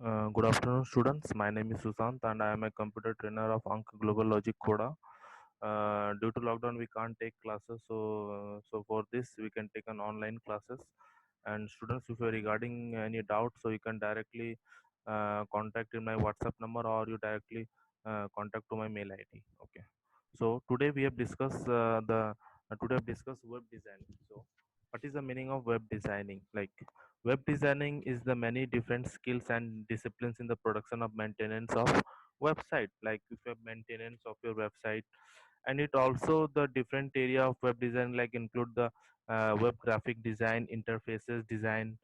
Good afternoon, students. My name is Susant, and I am a computer trainer of Ank Global Logic Coda. Due to lockdown, we can't take classes, so for this, we can take an online classes. And students, if you're regarding any doubt, so you can directly contact in my WhatsApp number, or you directly contact to my mail ID. Okay. So today we have discussed today I've discussed web design. So, what is the meaning of web designing? Like web designing is the many different skills and disciplines in the production of maintenance of website. Like if you have maintenance of your website, and it also the different area of web design like include the web graphic design, interfaces design.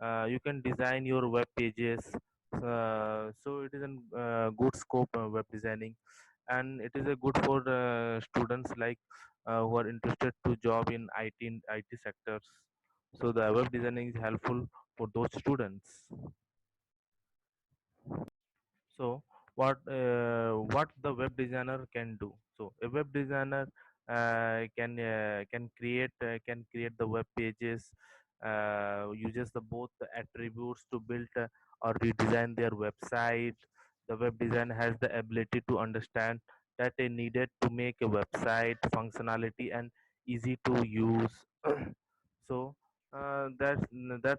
You can design your web pages. So it is a good scope web designing, and it is a good for students like who are interested to job in IT sectors. So the web designing is helpful for those students. So what the web designer can do? So a web designer can create the web pages, uses the both the attributes to build or redesign their website. The web designer has the ability to understand that they needed to make a website functionality and easy to use. So that's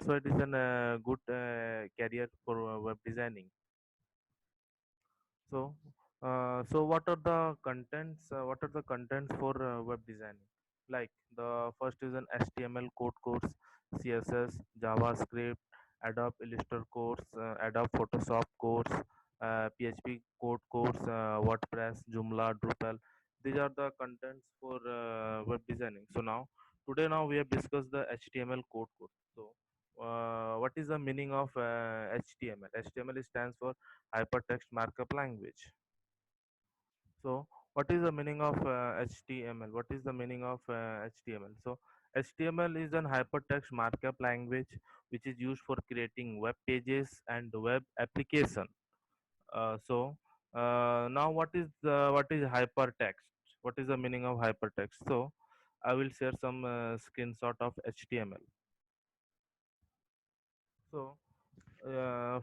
why it is a good career for web designing. So, what are the contents? What are the contents for web designing? Like the first is an HTML code course, CSS, JavaScript, Adobe Illustrator course, Adobe Photoshop course, PHP code course, WordPress, Joomla, Drupal. These are the contents for web designing. So today we have discussed the HTML code course. So, what is the meaning of HTML? HTML stands for hypertext markup language. So, what is the meaning of HTML? What is the meaning of HTML? So, HTML is an hypertext markup language which is used for creating web pages and web application. Now what is hypertext? What is the meaning of hypertext? So, I will share some screenshot of HTML. So,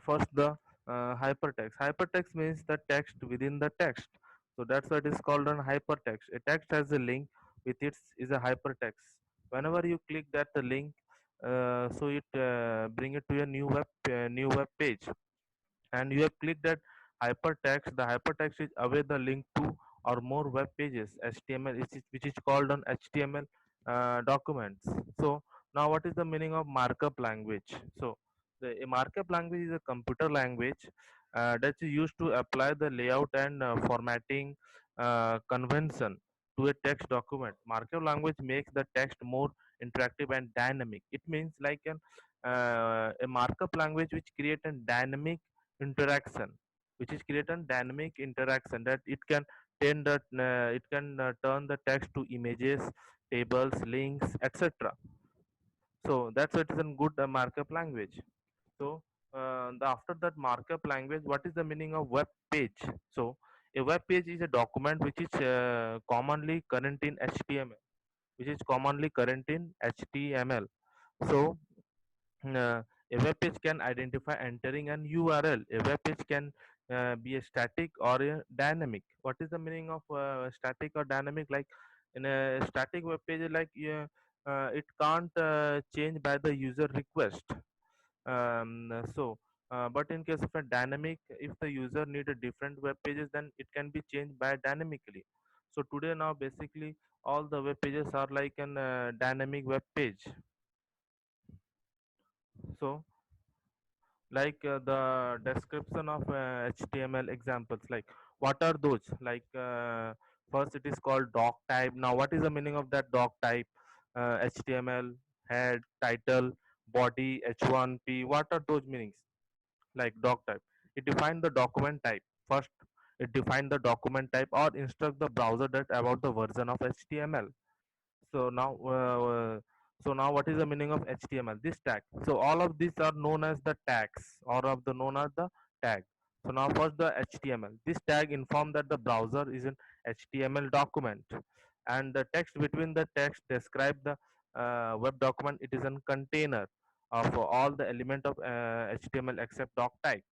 first the hypertext. Hypertext means the text within the text. So that's why it is called an hypertext. A text has a link with its is a hypertext. Whenever you click that the link, so it bring it to a new web page, and you have clicked that hypertext. The hypertext is away the link to or more web pages. HTML which is called an HTML documents. So now what is the meaning of markup language? So a markup language is a computer language that is used to apply the layout and formatting convention to a text document. Markup language makes the text more interactive and dynamic. It means like a markup language which create a dynamic interaction, which is create a dynamic interaction that it can turn the text to images, tables, links, etc. So that's what is a good markup language. So after that markup language, what is the meaning of web page? So a web page is a document which is commonly current in HTML, which is commonly current in HTML. So a web page can identify entering an URL. A web page can be a static or a dynamic. What is the meaning of static or dynamic? Like in a static web page, like it can't change by the user request. But in case of a dynamic, if the user need a different web pages, then it can be changed by dynamically. So today now basically all the web pages are like an dynamic web page. So the description of HTML examples, like what are those? Like first it is called doc type. Now what is the meaning of that doc type? HTML head, title, body, H1P. What are those meanings? Like doc type, it defines the document type. First it defines the document type or instruct the browser that about the version of HTML. So now what is the meaning of HTML? This tag. So all of these are known as the tags, or of the known as the tag. So now first the HTML. This tag inform that the browser is an HTML document, and the text between the text describe the web document. It is a container of all the element of HTML except doc type.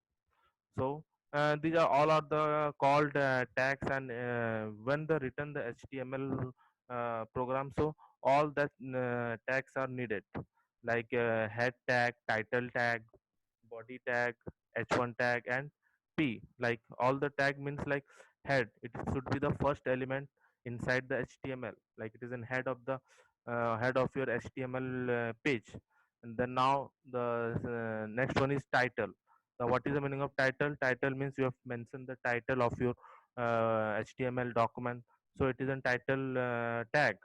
So these are all are the called tags, and when the written the HTML program, so all that tags are needed, like head tag, title tag, body tag, h1 tag, and p. Like all the tag means like head, it should be the first element inside the HTML, like it is in head of the head of your HTML page. And then now the next one is title. Now what is the meaning of title? Title means you have mentioned the title of your HTML document, so it is a title tag.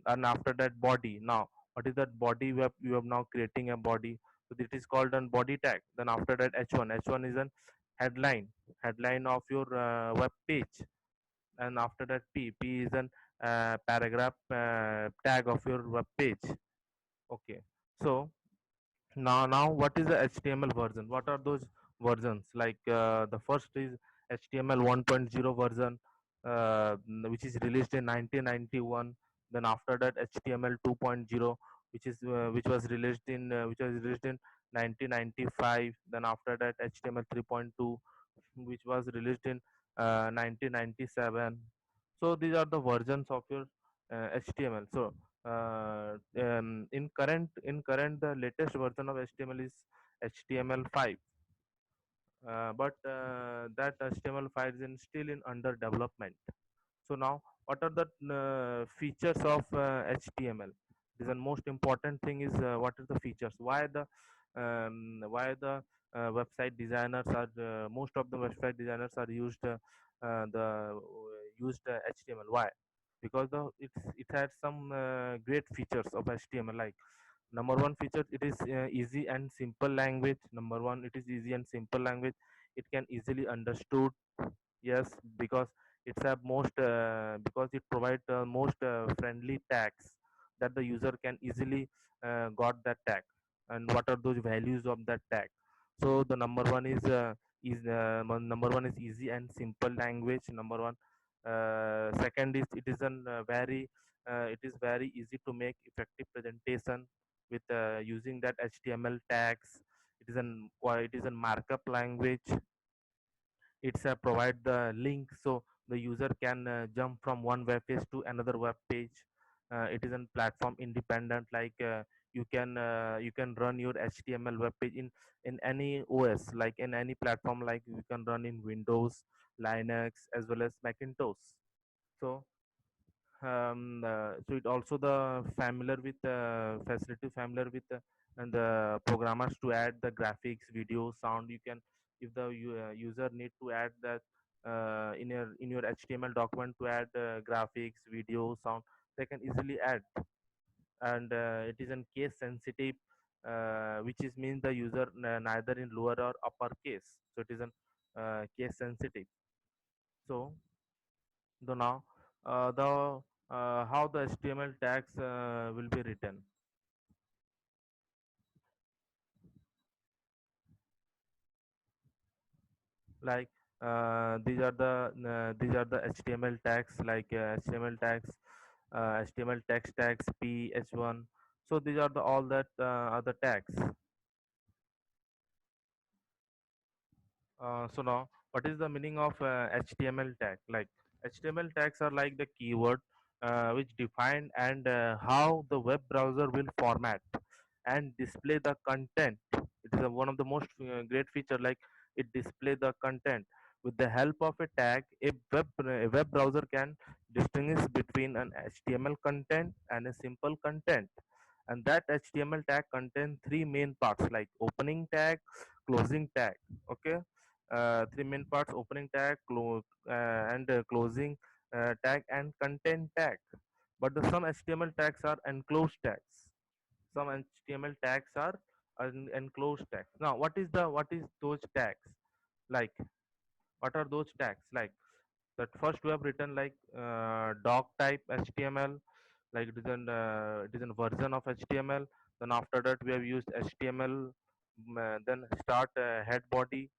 And after that, body. Now what is that body? You have now creating a body, so this is called a body tag. Then after that, h1 is an headline of your web page. And after that, p is an paragraph tag of your web page. Okay. So now what is the HTML version? What are those versions? Like the first is HTML 1.0 version, which is released in 1991. Then after that, HTML 2.0, which was released in 1995. Then after that, HTML 3.2, which was released in 1997. So these are the versions of your HTML. So in current the latest version of HTML is HTML5, but that HTML5 is still in under development. So now, what are the features of HTML? This is the most important thing is what are the features? Why the website designers are most of the website designers are used HTML? Why? Because it has some great features of HTML. Like number one feature, it is easy and simple language. Number one, it is easy and simple language. It can easily understood. Yes, because because it provides the most friendly tags that the user can easily got that tag, and what are those values of that tag. So the number one is easy and simple language. Number one. Second is it is very easy to make effective presentation with using that HTML tags. It is a markup language. It's provide the link so the user can jump from one web page to another web page. It is a platform independent, like you can run your HTML web page in any OS, like in any platform, like you can run in Windows, Linux, as well as Macintosh. So so it also the familiar with facility familiar with and the programmers to add the graphics, video, sound. You can, if the user need to add that in your HTML document to add graphics, video, sound, they can easily add. And it is in case sensitive, which is means the user neither in lower or upper case, so it is an case sensitive. So the now the how the HTML tags will be written. Like these are the HTML tags, like HTML tags, HTML text tags, p, h1. So these are the all that are the tags. So now, what is the meaning of HTML tag? Like HTML tags are like the keyword which define and how the web browser will format and display the content. It is one of the most great feature. Like it display the content with the help of a tag. A web browser can distinguish between an HTML content and a simple content. And that HTML tag contains three main parts, like opening tag, closing tag. Okay, three main parts: opening tag, and closing tag, and content tag. But some HTML tags are enclosed tags. Some HTML tags are enclosed tags. Now, what is those tags? Like what are those tags? Like that first we have written like doc type HTML, like it is a version of HTML. Then after that we have used HTML, then start head body,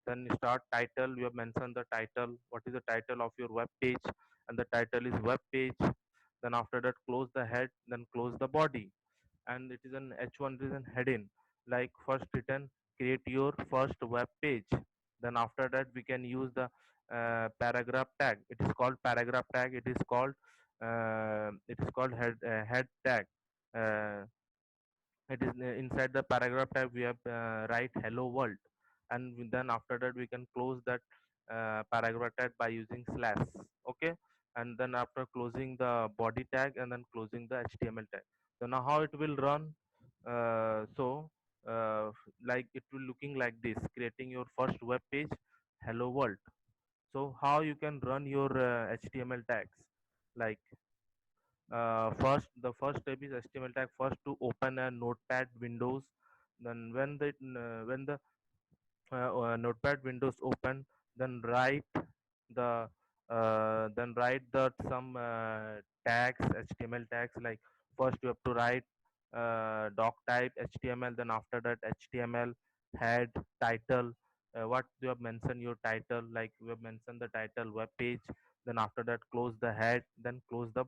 then start title. We have mentioned the title, what is the title of your web page, and the title is web page. Then after that close the head, then close the body, and it is an h1 is an heading, like first written create your first web page. Then after that we can use the paragraph tag. It is called paragraph tag. It is called head tag. uh, it is inside the paragraph tag we have write hello world, and then after that we can close that paragraph tag by using slash. Okay, and then after closing the body tag and then closing the html tag. So now how it will run. Like it will looking like this, creating your first web page, hello world. So how you can run your html tags, like first the first step is html tag. First, to open a notepad windows, then when the notepad windows open, then the write the some tags, html tags. Like first you have to write doc type html, then after that html head title. What you have mentioned your title, like you have mentioned the title web page, then after that close the head, then close the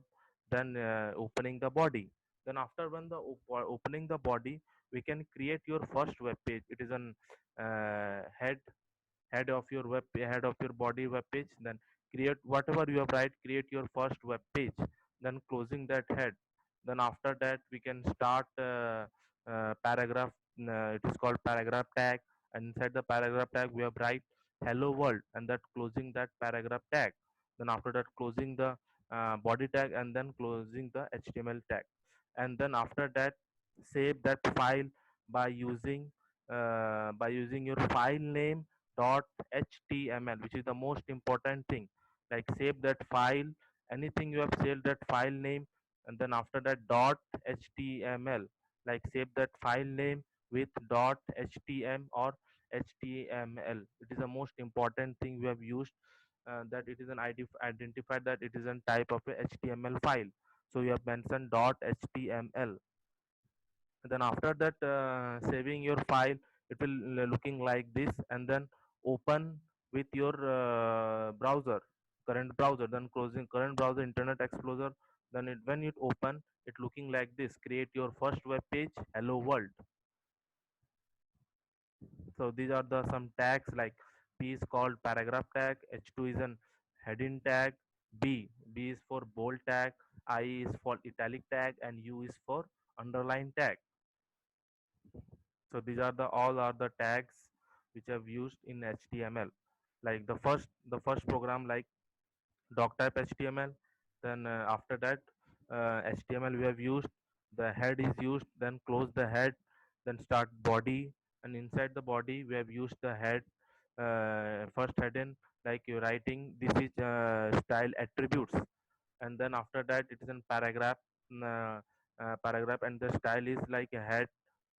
then opening the body. Then after when the opening the body, we can create your first web page. It is an head of your head of your body web page. Then create whatever you have write, create your first web page, then closing that head. Then after that we can start paragraph. It is called paragraph tag, and inside the paragraph tag we have write hello world, and that closing that paragraph tag. Then after that closing the body tag, and then closing the html tag. And then after that save that file by using your file name dot html, which is the most important thing. Like save that file, anything you have saved that file name, and then after that dot html, like save that file name with dot htm or html. It is the most important thing we have used, that it is an identified that it is a type of a html file. So you have mentioned dot html. Then after that saving your file, it will looking like this, and then open with your browser, current browser, then closing current browser, internet explorer. Then when it open, it looking like this, create your first web page, hello world. So these are the some tags. Like p is called paragraph tag, h2 is an heading tag, b is for bold tag, I is for italic tag, and u is for underline tag. So these are the all are the tags which I've used in html. Like the first program, like doc type html. Then after that html we have used, the head is used, then close the head, then start body. And inside the body we have used the head, first heading, like you're writing this is style attributes. And then after that it is in paragraph, uh, paragraph, and the style is like a head,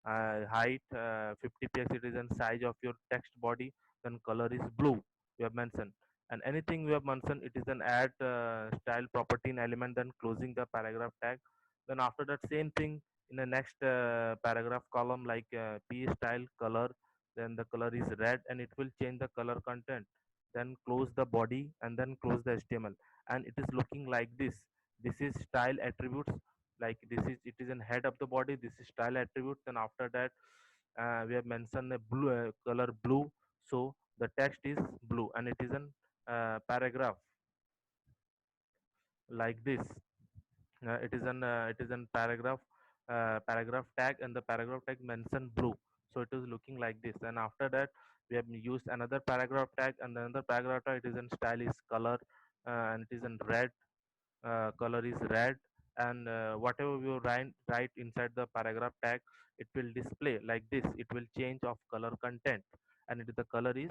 height 50 px, it is in size of your text body. Then color is blue, we have mentioned. And anything we have mentioned, it is an add style property in element, then closing the paragraph tag. Then after that same thing in the next paragraph column, like p style color, then the color is red, and it will change the color content. Then close the body, and then close the html, and it is looking like this is style attributes. Like this is, it is in head of the body, this is style attributes. And after that we have mentioned the blue color blue, so the text is blue, and it is an paragraph like this. It is an paragraph tag, and the paragraph tag mentioned blue, so it is looking like this. And after that we have used another paragraph tag, and another paragraph tag, it is in style is color, and it is in red, color is red. And whatever you write inside the paragraph tag, it will display like this, it will change of color content, and the color is